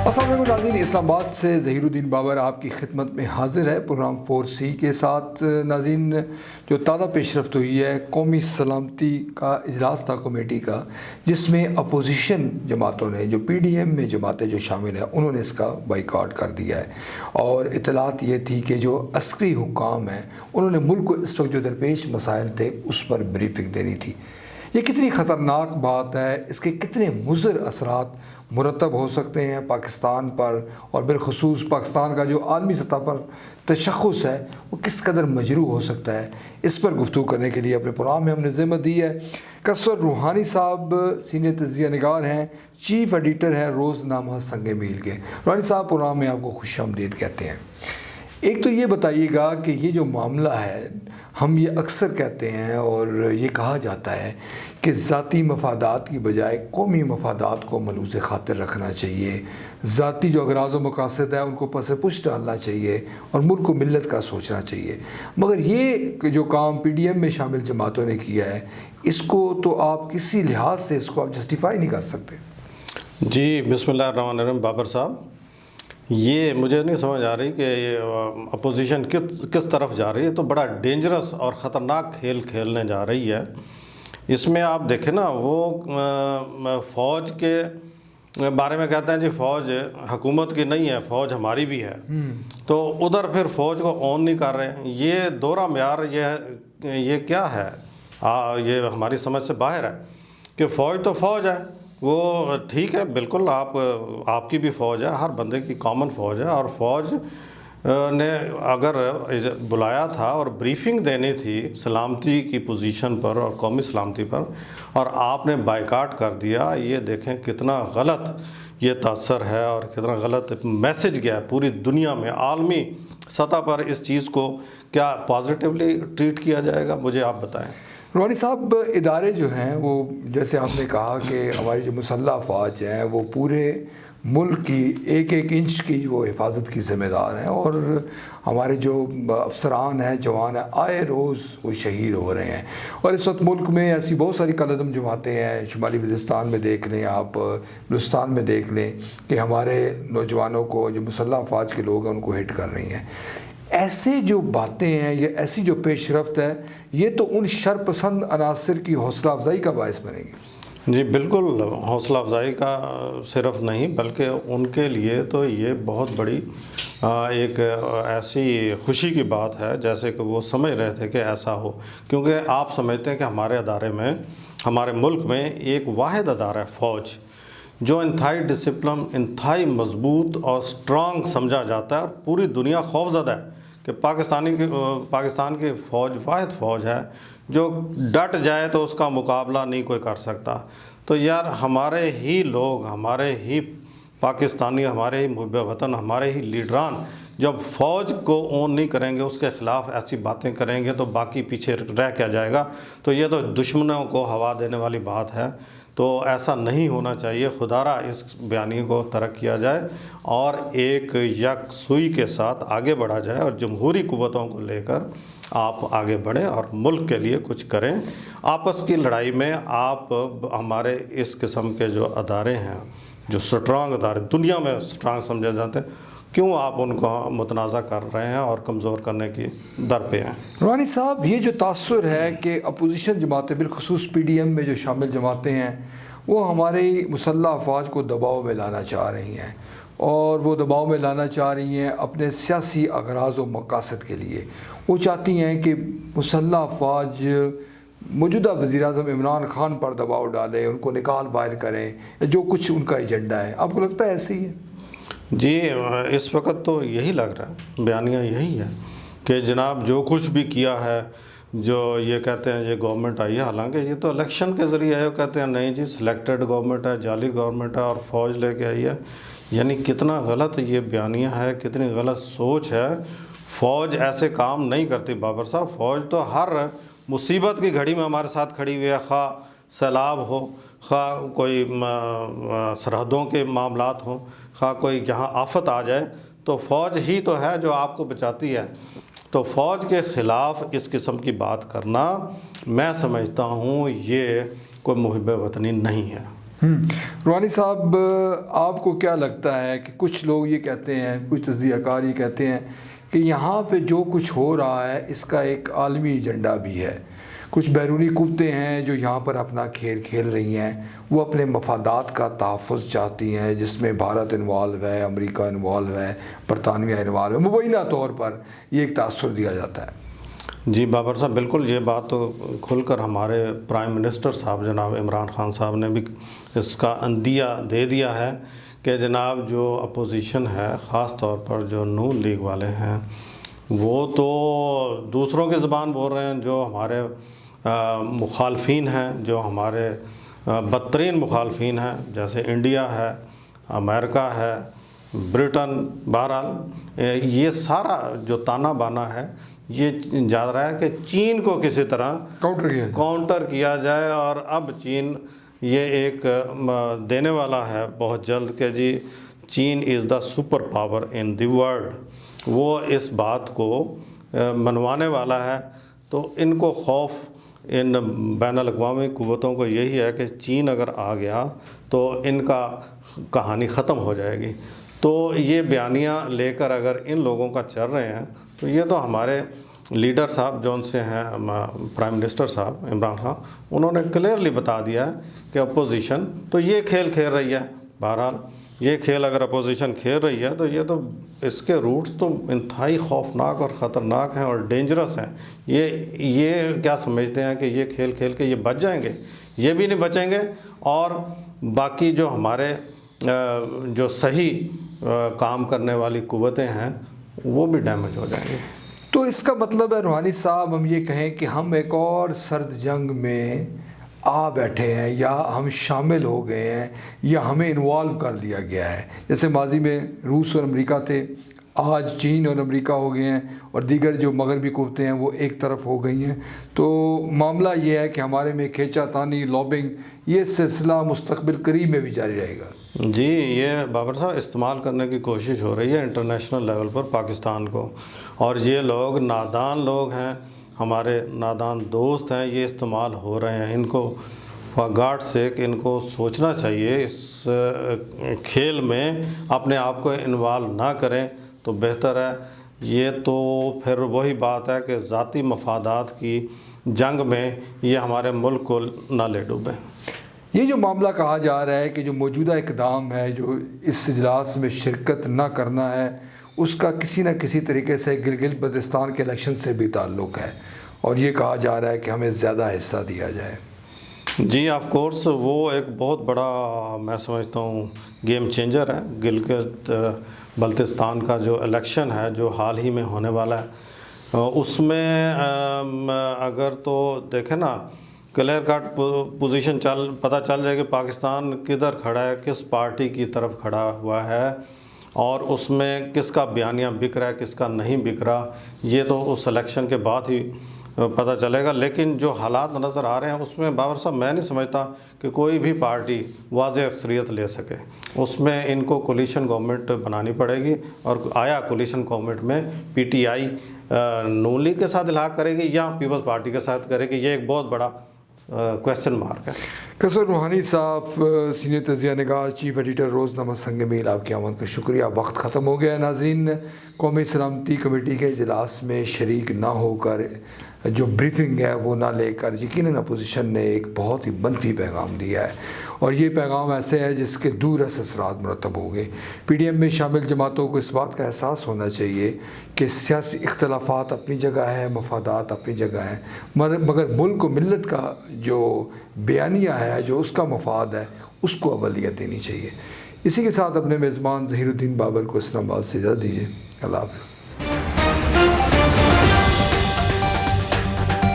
السلام علیکم ناظرین، اسلام آباد سے ظہیر الدین بابر آپ کی خدمت میں حاضر ہے پروگرام 4C کے ساتھ۔ ناظرین، جو تازہ پیش رفت ہوئی ہے قومی سلامتی کا اجلاس تھا کمیٹی کا، جس میں اپوزیشن جماعتوں نے، جو PDM میں جماعتیں جو شامل ہیں، انہوں نے اس کا بائیکاٹ کر دیا ہے، اور اطلاعات یہ تھی کہ جو عسکری حکام ہیں انہوں نے ملک کو اس وقت جو درپیش مسائل تھے اس پر بریفنگ دینی تھی۔ یہ کتنی خطرناک بات ہے، اس کے کتنے مضر اثرات مرتب ہو سکتے ہیں پاکستان پر، اور بالخصوص پاکستان کا جو عالمی سطح پر تشخص ہے وہ کس قدر مجروح ہو سکتا ہے، اس پر گفتگو کرنے کے لیے اپنے پروگرام میں ہم نے ذمت دی ہے۔ کثر روحانی صاحب سینئر تجزیہ نگار ہیں، چیف ایڈیٹر ہیں روزنامہ سنگ میل کے۔ روحانی صاحب، پروگرام میں آپ کو خوش آمدید کہتے ہیں۔ ایک تو یہ بتائیے گا کہ یہ جو معاملہ ہے، ہم یہ اکثر کہتے ہیں اور یہ کہا جاتا ہے کہ ذاتی مفادات کی بجائے قومی مفادات کو ملحوظ خاطر رکھنا چاہیے، ذاتی جو اغراض و مقاصد ہیں ان کو پس پش ڈالنا چاہیے اور ملک و ملت کا سوچنا چاہیے، مگر یہ جو کام PDM میں شامل جماعتوں نے کیا ہے، اس کو تو آپ کسی لحاظ سے اس کو آپ جسٹیفائی نہیں کر سکتے۔ جی، بسم اللہ الرحمن الرحیم۔ بابر صاحب، یہ مجھے نہیں سمجھ آ رہی کہ اپوزیشن کس طرف جا رہی ہے، تو بڑا ڈینجرس اور خطرناک کھیل کھیلنے جا رہی ہے۔ اس میں آپ دیکھیں نا، وہ فوج کے بارے میں کہتے ہیں جی فوج حکومت کی نہیں ہے، فوج ہماری بھی ہے، تو ادھر پھر فوج کو آن نہیں کر رہے ہیں۔ یہ دوہرا معیار یہ کیا ہے؟ یہ ہماری سمجھ سے باہر ہے کہ فوج تو فوج ہے، وہ ٹھیک ہے، بالکل آپ کی بھی فوج ہے، ہر بندے کی کامن فوج ہے، اور فوج نے اگر بلایا تھا اور بریفنگ دینی تھی سلامتی کی پوزیشن پر اور قومی سلامتی پر، اور آپ نے بائیکاٹ کر دیا، یہ دیکھیں کتنا غلط یہ تاثر ہے اور کتنا غلط میسج گیا ہے پوری دنیا میں۔ عالمی سطح پر اس چیز کو کیا پازیٹیولی ٹریٹ کیا جائے گا، مجھے آپ بتائیں۔ روحانی صاحب، ادارے جو ہیں وہ جیسے آپ نے کہا کہ ہماری جو مسلح افواج ہیں وہ پورے ملک کی ایک ایک انچ کی وہ حفاظت کی ذمہ دار ہیں، اور ہمارے جو افسران ہیں، جوان ہیں، آئے روز وہ شہید ہو رہے ہیں، اور اس وقت ملک میں ایسی بہت ساری کالعدم جماعتیں ہیں۔ شمالی وزیرستان میں دیکھ لیں، آپ بلوچستان میں دیکھ لیں کہ ہمارے نوجوانوں کو، جو مسلح افواج کے لوگ ہیں، ان کو ہٹ کر رہی ہیں۔ ایسے جو باتیں ہیں یا ایسی جو پیش رفت ہے، یہ تو ان شرپسند عناصر کی حوصلہ افزائی کا باعث بنے گی۔ جی بالکل، حوصلہ افزائی کا صرف نہیں بلکہ ان کے لیے تو یہ بہت بڑی ایک ایسی خوشی کی بات ہے جیسے کہ وہ سمجھ رہے تھے کہ ایسا ہو، کیونکہ آپ سمجھتے ہیں کہ ہمارے ادارے میں، ہمارے ملک میں ایک واحد ادارہ ہے فوج، جو انتہائی ڈسپلن، انتہائی مضبوط اور سٹرانگ سمجھا جاتا ہے، اور پوری دنیا خوفزدہ ہے کہ پاکستان کی فوج واحد فوج ہے جو ڈٹ جائے تو اس کا مقابلہ نہیں کوئی کر سکتا۔ تو یار، ہمارے ہی لوگ، ہمارے ہی پاکستانی، ہمارے ہی محب وطن، ہمارے ہی لیڈران جب فوج کو اون نہیں کریں گے، اس کے خلاف ایسی باتیں کریں گے، تو باقی پیچھے رہ کیا جائے گا؟ تو یہ تو دشمنوں کو ہوا دینے والی بات ہے، تو ایسا نہیں ہونا چاہیے۔ خدارہ اس بیانیے کو ترک کیا جائے اور ایک یکسوئی کے ساتھ آگے بڑھا جائے، اور جمہوری قوتوں کو لے کر آپ آگے بڑھیں اور ملک کے لیے کچھ کریں۔ آپس کی لڑائی میں آپ ہمارے اس قسم کے جو ادارے ہیں، جو سٹرانگ ادارے دنیا میں سٹرانگ سمجھے جاتے ہیں، کیوں آپ ان کو متنازع کر رہے ہیں اور کمزور کرنے کی در پہ ہیں؟ روحانی صاحب، یہ جو تاثر ہے کہ اپوزیشن جماعتیں، بالخصوص PDM میں جو شامل جماعتیں ہیں، وہ ہماری مسلح افواج کو دباؤ میں لانا چاہ رہی ہیں، اور وہ دباؤ میں لانا چاہ رہی ہیں اپنے سیاسی اغراض و مقاصد کے لیے۔ وہ چاہتی ہیں کہ مسلح افواج موجودہ وزیر اعظم عمران خان پر دباؤ ڈالیں، ان کو نکال باہر کریں، جو کچھ ان کا ایجنڈا ہے۔ آپ کو لگتا ہے ایسے ہی ہے؟ جی، اس وقت تو یہی لگ رہا ہے، بیانیہ یہی ہے کہ جناب جو کچھ بھی کیا ہے، جو یہ کہتے ہیں یہ گورنمنٹ آئی ہے، حالانکہ یہ تو الیکشن کے ذریعے ہے، وہ کہتے ہیں نہیں جی سلیکٹڈ گورنمنٹ ہے، جعلی گورنمنٹ ہے، اور فوج لے کے آئی ہے۔ یعنی کتنا غلط یہ بیانیہ ہے، کتنی غلط سوچ ہے۔ فوج ایسے کام نہیں کرتی بابر صاحب، فوج تو ہر مصیبت کی گھڑی میں ہمارے ساتھ کھڑی ہوئی ہے، خواہ سیلاب ہو، خواہ کوئی سرحدوں کے معاملات ہوں، خواہ کوئی جہاں آفت آ جائے، تو فوج ہی تو ہے جو آپ کو بچاتی ہے۔ تو فوج کے خلاف اس قسم کی بات کرنا، میں سمجھتا ہوں یہ کوئی محب وطنی نہیں ہے۔ روحانی صاحب، آپ کو کیا لگتا ہے کہ کچھ لوگ یہ کہتے ہیں، کچھ تجزیہ کار یہ کہتے ہیں کہ یہاں پہ جو کچھ ہو رہا ہے اس کا ایک عالمی ایجنڈا بھی ہے، کچھ بیرونی قوتیں ہیں جو یہاں پر اپنا کھیل کھیل رہی ہیں، وہ اپنے مفادات کا تحفظ چاہتی ہیں، جس میں بھارت انوالو ہے، امریکہ انوالو ہے، برطانیہ انوالو ہے، مبینہ طور پر یہ ایک تاثر دیا جاتا ہے۔ جی بابر صاحب، بالکل یہ بات تو کھل کر ہمارے پرائم منسٹر صاحب جناب عمران خان صاحب نے بھی اس کا عندیہ دے دیا ہے کہ جناب جو اپوزیشن ہے، خاص طور پر جو نون لیگ والے ہیں، وہ تو دوسروں کی زبان بول رہے ہیں، جو ہمارے مخالفین ہیں، جو ہمارے بدترین مخالفین ہیں، جیسے انڈیا ہے، امریکہ ہے، برٹن، بہرحال یہ سارا جو تانا بانا ہے یہ جا رہا ہے کہ چین کو کسی طرح کاؤنٹر کیا جائے، اور اب چین یہ ایک دینے والا ہے بہت جلد کہ جی چین is the super power in the world, وہ اس بات کو منوانے والا ہے۔ تو ان کو خوف ان بین الاقوامی قوتوں کو یہی ہے کہ چین اگر آ گیا تو ان کا کہانی ختم ہو جائے گی۔ تو یہ بیانیہ لے کر اگر ان لوگوں کا چل رہے ہیں تو یہ تو ہمارے لیڈر صاحب جون سے ہیں پرائم منسٹر صاحب عمران خان، انہوں نے کلیئرلی بتا دیا ہے کہ اپوزیشن تو یہ کھیل کھیل رہی ہے۔ بہرحال یہ کھیل اگر اپوزیشن کھیل رہی ہے تو یہ تو اس کے روٹس تو انتہائی خوفناک اور خطرناک ہیں اور ڈینجرس ہیں۔ یہ کیا سمجھتے ہیں کہ یہ کھیل کھیل کے یہ بچ جائیں گے؟ یہ بھی نہیں بچیں گے، اور باقی جو ہمارے جو صحیح کام کرنے والی قوتیں ہیں وہ بھی ڈیمیج ہو جائیں گے۔ تو اس کا مطلب ہے روحانی صاحب، ہم یہ کہیں کہ ہم ایک اور سرد جنگ میں آ بیٹھے ہیں، یا ہم شامل ہو گئے ہیں، یا ہمیں انوالو کر دیا گیا ہے؟ جیسے ماضی میں روس اور امریکہ تھے، آج چین اور امریکہ ہو گئے ہیں، اور دیگر جو مغربی قوتیں ہیں وہ ایک طرف ہو گئی ہیں۔ تو معاملہ یہ ہے کہ ہمارے میں کھینچا تانی، لابنگ، یہ سلسلہ مستقبل قریب میں بھی جاری رہے گا۔ جی، یہ بابر صاحب استعمال کرنے کی کوشش ہو رہی ہے انٹرنیشنل لیول پر پاکستان کو، اور یہ لوگ نادان لوگ ہیں، ہمارے نادان دوست ہیں، یہ استعمال ہو رہے ہیں۔ ان کو فار گاڈ سیک ان کو سوچنا چاہیے، اس کھیل میں اپنے آپ کو انوالو نہ کریں تو بہتر ہے۔ یہ تو پھر وہی بات ہے کہ ذاتی مفادات کی جنگ میں یہ ہمارے ملک کو نہ لے ڈوبیں۔ یہ جو معاملہ کہا جا رہا ہے کہ جو موجودہ اقدام ہے، جو اس اجلاس میں شرکت نہ کرنا ہے، اس کا کسی نہ کسی طریقے سے گلگت بلتستان کے الیکشن سے بھی تعلق ہے، اور یہ کہا جا رہا ہے کہ ہمیں زیادہ حصہ دیا جائے۔ جی آف کورس، وہ ایک بہت بڑا میں سمجھتا ہوں گیم چینجر ہے۔ گلگت بلتستان کا جو الیکشن ہے جو حال ہی میں ہونے والا ہے، اس میں اگر تو دیکھیں نا، کلیئر کٹ پوزیشن پتہ چل جائے کہ پاکستان کدھر کھڑا ہے، کس پارٹی کی طرف کھڑا ہوا ہے، اور اس میں کس کا بیانیہ بک رہا ہے، کس کا نہیں بک رہا، یہ تو اس الیکشن کے بعد ہی پتہ چلے گا۔ لیکن جو حالات نظر آ رہے ہیں اس میں بابر صاحب میں نہیں سمجھتا کہ کوئی بھی پارٹی واضح اکثریت لے سکے۔ اس میں ان کو کولیشن گورنمنٹ بنانی پڑے گی، اور آیا کولیشن گورنمنٹ میں P T I known league کے ساتھ الحاق کرے گی یا پیپلز پارٹی کے ساتھ کرے گی، یہ ایک بہت بڑا کویسچن مارک ہے۔ قصور روحانی صاحب، سینئر تجزیہ نگار، چیف ایڈیٹر روزنامہ سنگ میل، آپ کی آمد کا شکریہ۔ وقت ختم ہو گیا ہے ناظرین۔ قومی سلامتی کمیٹی کے اجلاس میں شریک نہ ہو کر جو بریفنگ ہے وہ نہ لے کر یقیناً اپوزیشن نے ایک بہت ہی منفی پیغام دیا ہے، اور یہ پیغام ایسے ہے جس کے دور رس اثرات مرتب ہو گئے۔ پی ڈی ایم میں شامل جماعتوں کو اس بات کا احساس ہونا چاہیے کہ سیاسی اختلافات اپنی جگہ ہے، مفادات اپنی جگہ ہیں، مگر ملک و ملت کا جو بیانیہ ہے، جو اس کا مفاد ہے، اس کو اولویت دینی چاہیے۔ اسی کے ساتھ اپنے میزبان ظہیر الدین بابر کو اسلام آباد سے اجازت دیجیے۔ اللہ حافظ۔